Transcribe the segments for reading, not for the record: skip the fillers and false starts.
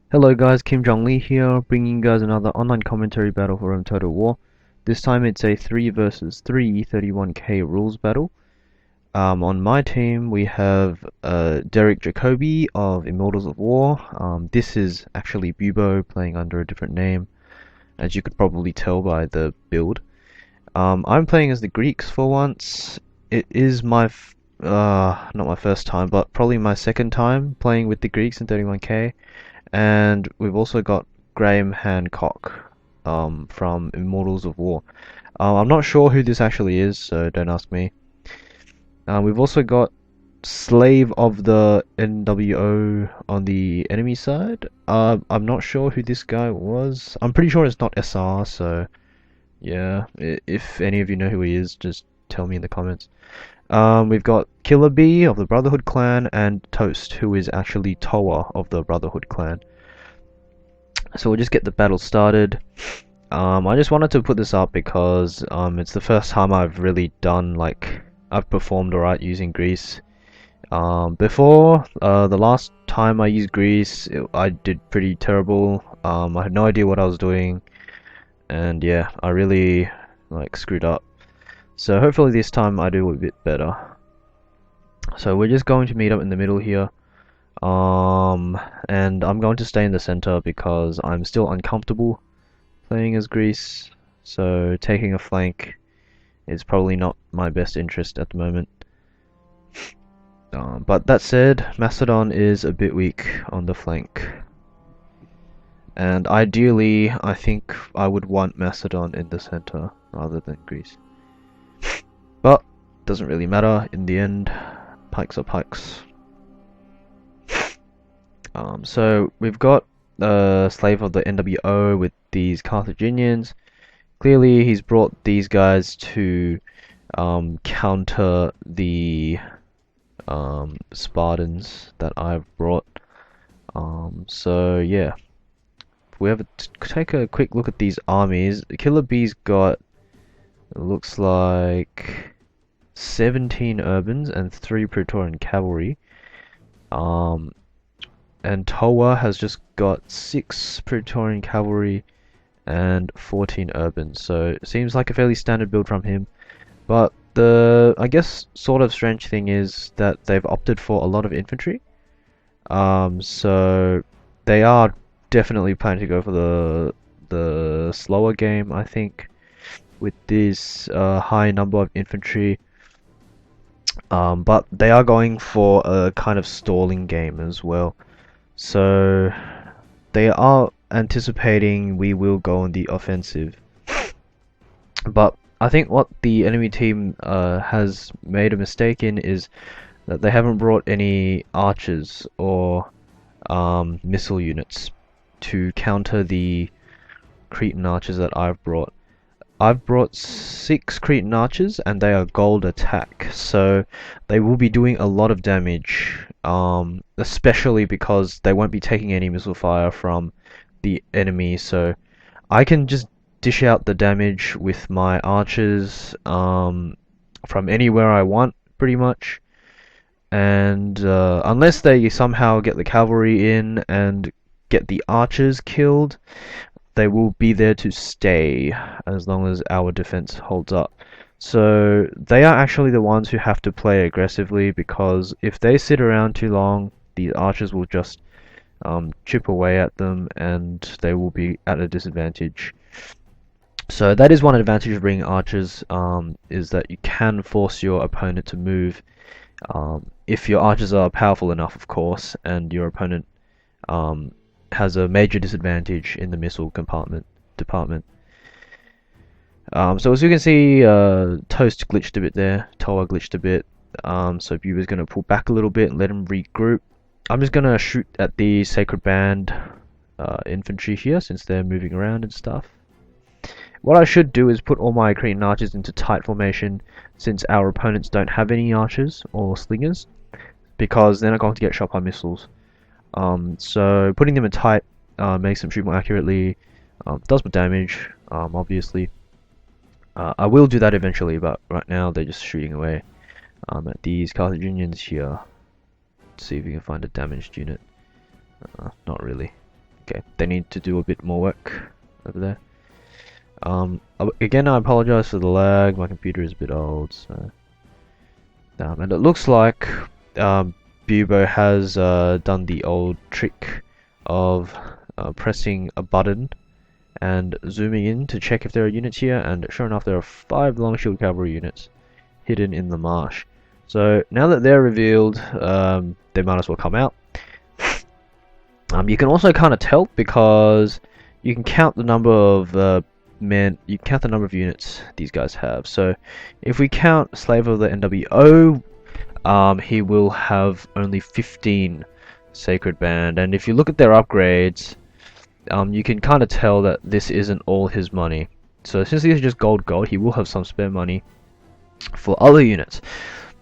Hello guys, JongLi here, bringing you guys another online commentary battle for Total War. This time it's a 3 versus 3 31k rules battle. On my team we have Derek Jacobi of Immortals of War. This is actually Bubo playing under a different name, as you could probably tell by the build. I'm playing as the Greeks for once. It is my not my first time, but probably my second time playing with the Greeks in 31k. And we've also got Graham Hancock from Immortals of War. I'm not sure who this actually is, so don't ask me. We've also got Slave of the NWO on the enemy side. I'm not sure who this guy was. I'm pretty sure it's not SR, so yeah. If any of you know who he is, just tell me in the comments. We've got Killer Bee of the Brotherhood clan and Toast, who is actually Toa of the Brotherhood clan. So we'll just get the battle started. I just wanted to put this up because it's the first time I've really done I've performed alright using Greece. Before the last time I used Greece, I did pretty terrible. I had no idea what I was doing, and yeah, I really screwed up. So hopefully this time I do a bit better. So we're just going to meet up in the middle here. And I'm going to stay in the center because I'm still uncomfortable playing as Greece, so taking a flank is probably not my best interest at the moment. But that said, Macedon is a bit weak on the flank. And ideally, I think I would want Macedon in the center rather than Greece. But doesn't really matter in the end. Pikes are pikes. So we've got a slave of the NWO with these Carthaginians. Clearly, he's brought these guys to counter the Spartans that I've brought. So yeah, if we have take a quick look at these armies. Killer Bee's got, it looks like 17 urbans and 3 Praetorian cavalry. And Toa has just got 6 Praetorian cavalry and 14 urbans, so it seems like a fairly standard build from him. But the, I guess, sort of strange thing is that they've opted for a lot of infantry. So they are definitely planning to go for the slower game, I think, with this high number of infantry. But they are going for a kind of stalling game as well. So they are anticipating we will go on the offensive. But I think what the enemy team has made a mistake in is that they haven't brought any archers or missile units to counter the Cretan archers that I've brought. I've brought 6 Cretan archers and they are gold attack, so they will be doing a lot of damage, especially because they won't be taking any missile fire from the enemy, so I can just dish out the damage with my archers from anywhere I want, pretty much. And unless they somehow get the cavalry in and get the archers killed, they will be there to stay as long as our defense holds up. So they are actually the ones who have to play aggressively, because if they sit around too long, the archers will just chip away at them and they will be at a disadvantage. So that is one advantage of bringing archers, is that you can force your opponent to move, if your archers are powerful enough, of course, and your opponent has a major disadvantage in the missile department. So as you can see, Toast glitched a bit there, Toa glitched a bit, so Bubo's going to pull back a little bit and let him regroup. I'm just going to shoot at the Sacred Band infantry here, since they're moving around and stuff. What I should do is put all my Cretan archers into tight formation, since our opponents don't have any archers or slingers, because they're not going to get shot by missiles. So putting them in tight makes them shoot more accurately, does more damage, obviously. I will do that eventually, but right now they're just shooting away at these Carthaginians here. Let's see if we can find a damaged unit. Not really. Okay, they need to do a bit more work over there. Again, I apologize for the lag. My computer is a bit old, so and it looks like Bubo has done the old trick of pressing a button and zooming in to check if there are units here, and sure enough, there are 5 long shield cavalry units hidden in the marsh. So now that they're revealed, they might as well come out. You can also kind of tell because you can count the number of you count the number of units these guys have. So if we count Slave of the NWO, he will have only 15 Sacred Band, and if you look at their upgrades, you can kind of tell that this isn't all his money. So since these are just gold, he will have some spare money for other units.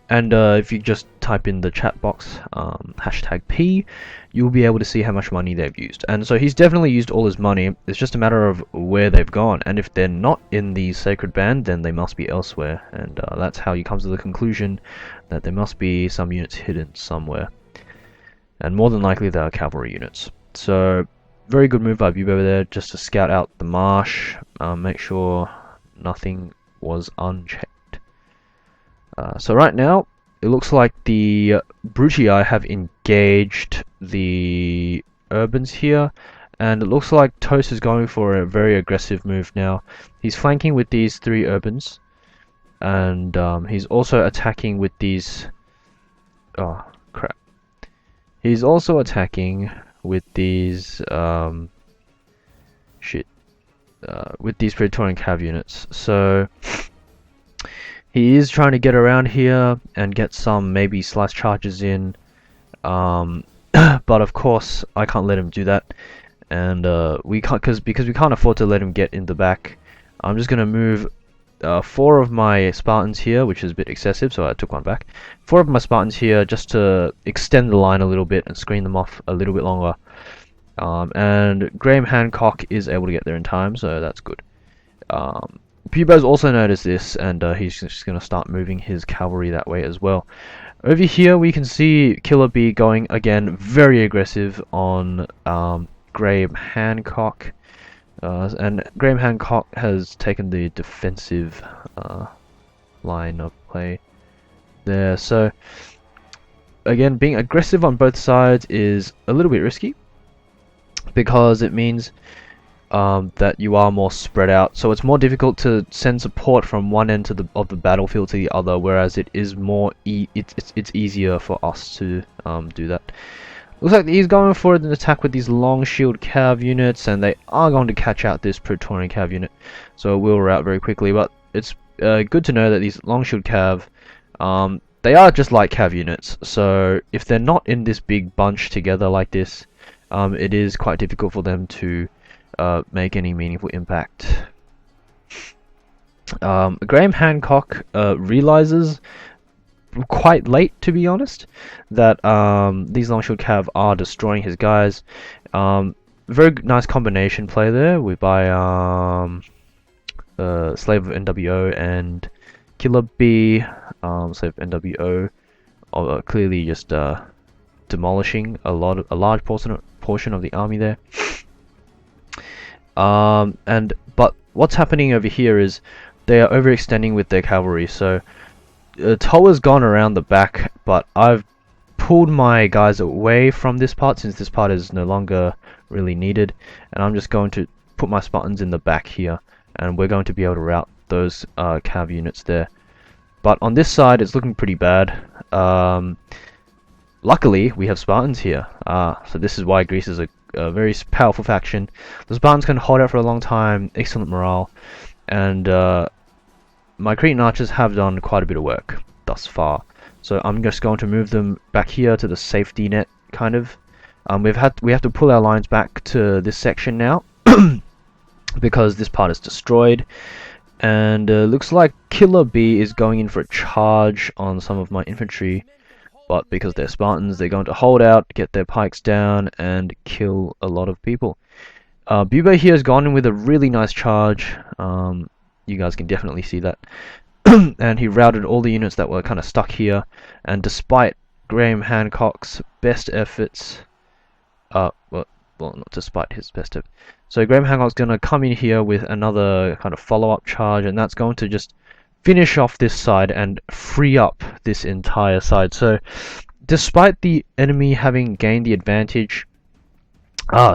And if you just type in the chat box #P, you'll be able to see how much money they've used. And so he's definitely used all his money. It's just a matter of where they've gone. And if they're not in the Sacred Band, then they must be elsewhere. And that's how you come to the conclusion that there must be some units hidden somewhere. And more than likely, they are cavalry units. So very good move by Bubo there, just to scout out the marsh, make sure nothing was unchecked. So right now, it looks like the Brutii have engaged the urbans here, and it looks like Toast is going for a very aggressive move now. He's flanking with these 3 urbans, and he's also attacking with these... oh, crap. He's also attacking with these... with these Praetorian Cav units. So... he is trying to get around here and get some maybe slice charges in, but of course I can't let him do that, and we can't because we can't afford to let him get in the back. I'm just gonna move 4 of my Spartans here, which is a bit excessive, so I took one back. 4 of my Spartans here just to extend the line a little bit and screen them off a little bit longer. And Graham Hancock is able to get there in time, so that's good. Bubo's also noticed this, and he's just going to start moving his cavalry that way as well. Over here we can see Killer B going again very aggressive on Graham Hancock, and Graham Hancock has taken the defensive line of play there. So again, being aggressive on both sides is a little bit risky because it means that you are more spread out, so it's more difficult to send support from one end of the battlefield to the other, whereas it is more it's easier for us to do that. Looks like he's going for an attack with these long shield cav units, and they are going to catch out this Praetorian cav unit, so it will rout very quickly. But it's good to know that these long shield cav, they are just like cav units, so if they're not in this big bunch together like this, it is quite difficult for them to make any meaningful impact. Graham Hancock realizes quite late, to be honest, that these long shield cav are destroying his guys. Very nice combination play there by Slave of NWO and Killer B. Slave of NWO clearly just demolishing a large portion of the army there. But what's happening over here is they are overextending with their cavalry. So Toa's gone around the back, but I've pulled my guys away from this part since this part is no longer really needed, and I'm just going to put my Spartans in the back here, and we're going to be able to rout those cav units there. But on this side, it's looking pretty bad. Luckily, we have Spartans here, so this is why Greece is a very powerful faction. The Spartans can hold out for a long time, excellent morale, and my Cretan archers have done quite a bit of work thus far. So I'm just going to move them back here to the safety net, kind of. We have to pull our lines back to this section now because this part is destroyed, and looks like Killer B is going in for a charge on some of my infantry. But because they're Spartans, they're going to hold out, get their pikes down, and kill a lot of people. Bubo here has gone in with a really nice charge. You guys can definitely see that. And he routed all the units that were kind of stuck here. And despite Graham Hancock's best efforts... well, well, not despite his best effort. So Graham Hancock's going to come in here with another kind of follow-up charge, and that's going to just finish off this side and free up this entire side. So despite the enemy having gained the advantage,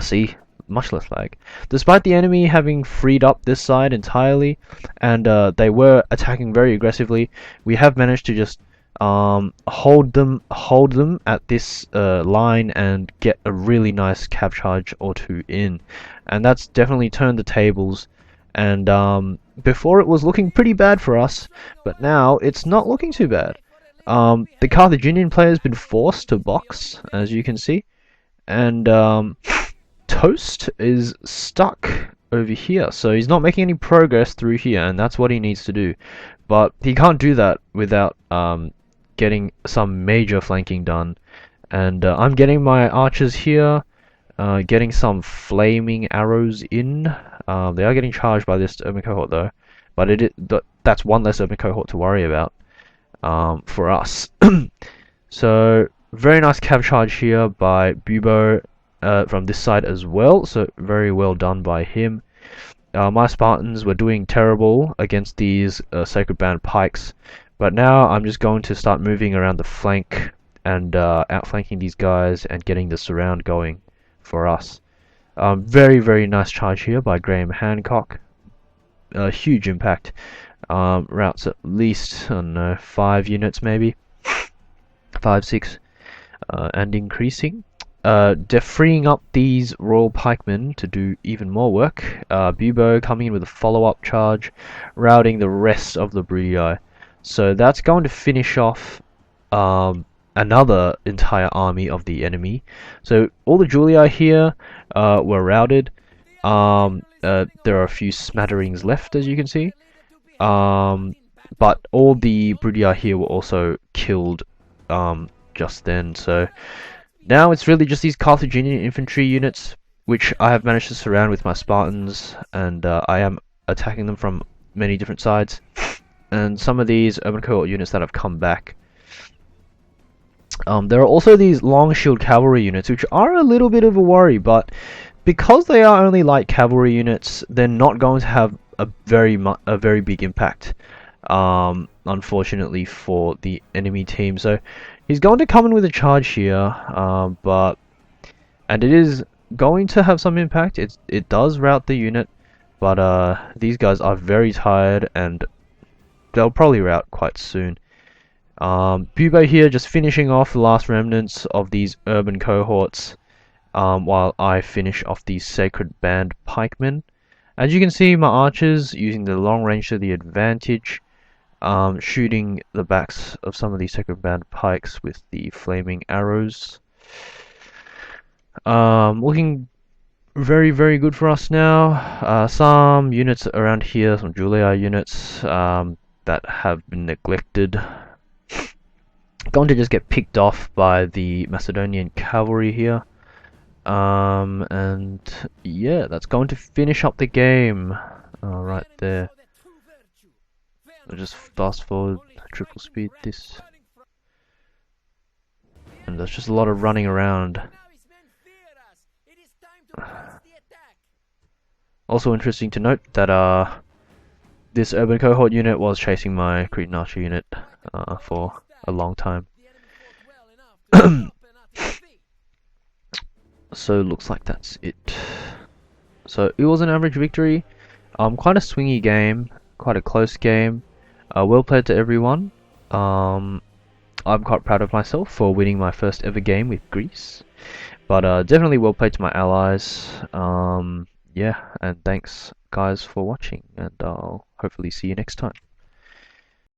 see, much less lag. Despite the enemy having freed up this side entirely, and they were attacking very aggressively, we have managed to just hold them at this line and get a really nice cav charge or two in, and that's definitely turned the tables. And before it was looking pretty bad for us, but now it's not looking too bad. The Carthaginian player has been forced to box, as you can see, and Toast is stuck over here, so he's not making any progress through here, and that's what he needs to do. But he can't do that without getting some major flanking done. And I'm getting my archers here, getting some flaming arrows in. They are getting charged by this urban cohort though, but that's one less urban cohort to worry about for us. So very nice cav charge here by Bubo from this side as well, so very well done by him. My Spartans were doing terrible against these Sacred Band pikes, but now I'm just going to start moving around the flank and outflanking these guys and getting the surround going for us. Very nice charge here by Graham Hancock. Huge impact. Routes at least, I don't know, 5 units maybe, 5, 6, and increasing. They're freeing up these Royal Pikemen to do even more work. Bubo coming in with a follow-up charge, routing the rest of the Brutii. So that's going to finish off another entire army of the enemy. So all the Julii here were routed. There are a few smatterings left, as you can see. But all the Brutii here were also killed just then. So now it's really just these Carthaginian infantry units, which I have managed to surround with my Spartans, and I am attacking them from many different sides. And some of these urban cohort units that have come back. There are also these long shield cavalry units, which are a little bit of a worry, but because they are only light cavalry units, they're not going to have a very big impact, unfortunately for the enemy team. So he's going to come in with a charge here, and it is going to have some impact. It does rout the unit, but these guys are very tired and they'll probably rout quite soon. Bubo here just finishing off the last remnants of these urban cohorts, while I finish off these Sacred Band pikemen. As you can see, my archers using the long range to the advantage, shooting the backs of some of these Sacred Band pikes with the flaming arrows. Looking very good for us now. Some units around here, some Julii units that have been neglected, going to just get picked off by the Macedonian cavalry here. And yeah, that's going to finish up the game right there. I'll just fast forward, triple speed this, and there's just a lot of running around. Also interesting to note that this urban cohort unit was chasing my Cretan archer unit for a long time. So looks like that's it. So it was an average victory. Quite a swingy game, quite a close game. Well played to everyone. I'm quite proud of myself for winning my first ever game with Greece. But definitely well played to my allies. Yeah, and thanks guys for watching, and I'll hopefully see you next time.